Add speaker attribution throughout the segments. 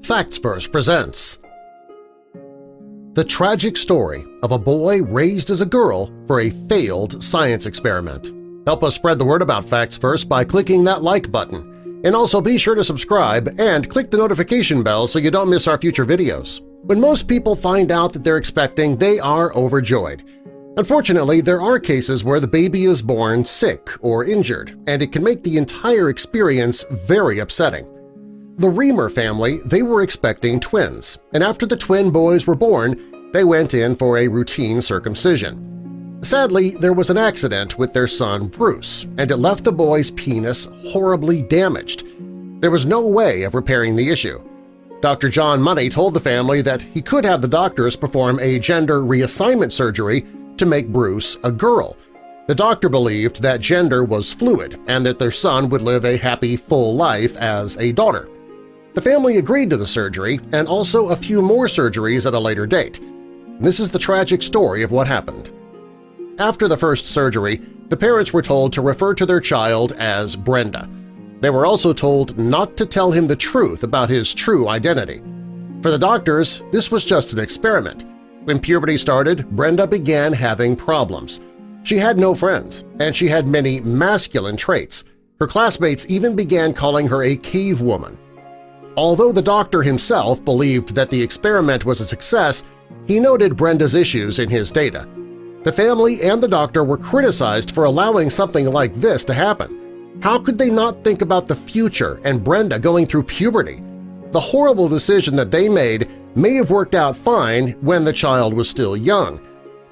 Speaker 1: Facts Verse presents the tragic story of a boy raised as a girl for a failed science experiment. Help us spread the word about Facts Verse by clicking that like button. And also be sure to subscribe and click the notification bell so you don't miss our future videos. When most people find out that they're expecting, they are overjoyed. Unfortunately, there are cases where the baby is born sick or injured, and it can make the entire experience very upsetting. The Reamer family, they were expecting twins, and after the twin boys were born, they went in for a routine circumcision. Sadly, there was an accident with their son Bruce, and it left the boy's penis horribly damaged. There was no way of repairing the issue. Dr. John Money told the family that he could have the doctors perform a gender reassignment surgery to make Bruce a girl. The doctor believed that gender was fluid and that their son would live a happy, full life as a daughter. The family agreed to the surgery and also a few more surgeries at a later date. This is the tragic story of what happened. After the first surgery, the parents were told to refer to their child as Brenda. They were also told not to tell him the truth about his true identity. For the doctors, this was just an experiment. When puberty started, Brenda began having problems. She had no friends, and she had many masculine traits. Her classmates even began calling her a cave woman. Although the doctor himself believed that the experiment was a success, he noted Brenda's issues in his data. The family and the doctor were criticized for allowing something like this to happen. How could they not think about the future and Brenda going through puberty? The horrible decision that they made may have worked out fine when the child was still young,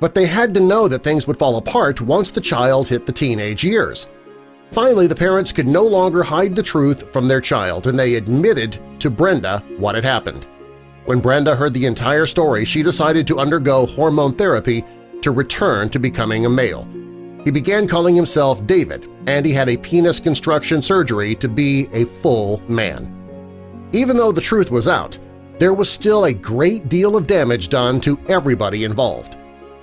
Speaker 1: but they had to know that things would fall apart once the child hit the teenage years. Finally, the parents could no longer hide the truth from their child, and they admitted to Brenda what had happened. When Brenda heard the entire story, she decided to undergo hormone therapy to return to becoming a male. He began calling himself David, and he had a penis construction surgery to be a full man. Even though the truth was out, there was still a great deal of damage done to everybody involved.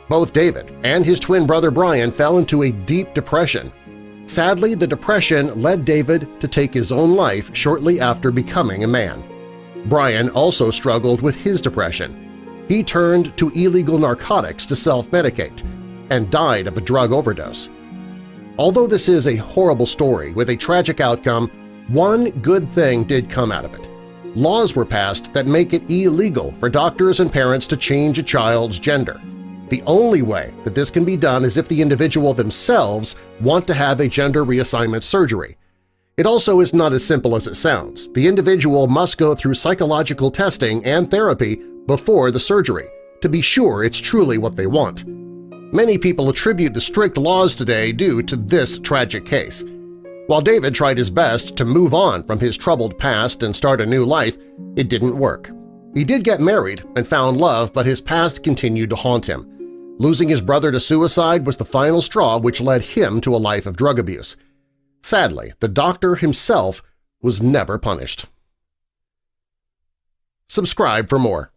Speaker 1: Both David and his twin brother Brian fell into a deep depression. Sadly, the depression led David to take his own life shortly after becoming a man. Brian also struggled with his depression. He turned to illegal narcotics to self-medicate and died of a drug overdose. Although this is a horrible story with a tragic outcome, one good thing did come out of it. Laws were passed that make it illegal for doctors and parents to change a child's gender. The only way that this can be done is if the individual themselves want to have a gender reassignment surgery. It also is not as simple as it sounds. The individual must go through psychological testing and therapy before the surgery to be sure it's truly what they want. Many people attribute the strict laws today due to this tragic case. While David tried his best to move on from his troubled past and start a new life, it didn't work. He did get married and found love, but his past continued to haunt him. Losing his brother to suicide was the final straw which led him to a life of drug abuse. Sadly, the doctor himself was never punished. Subscribe for more.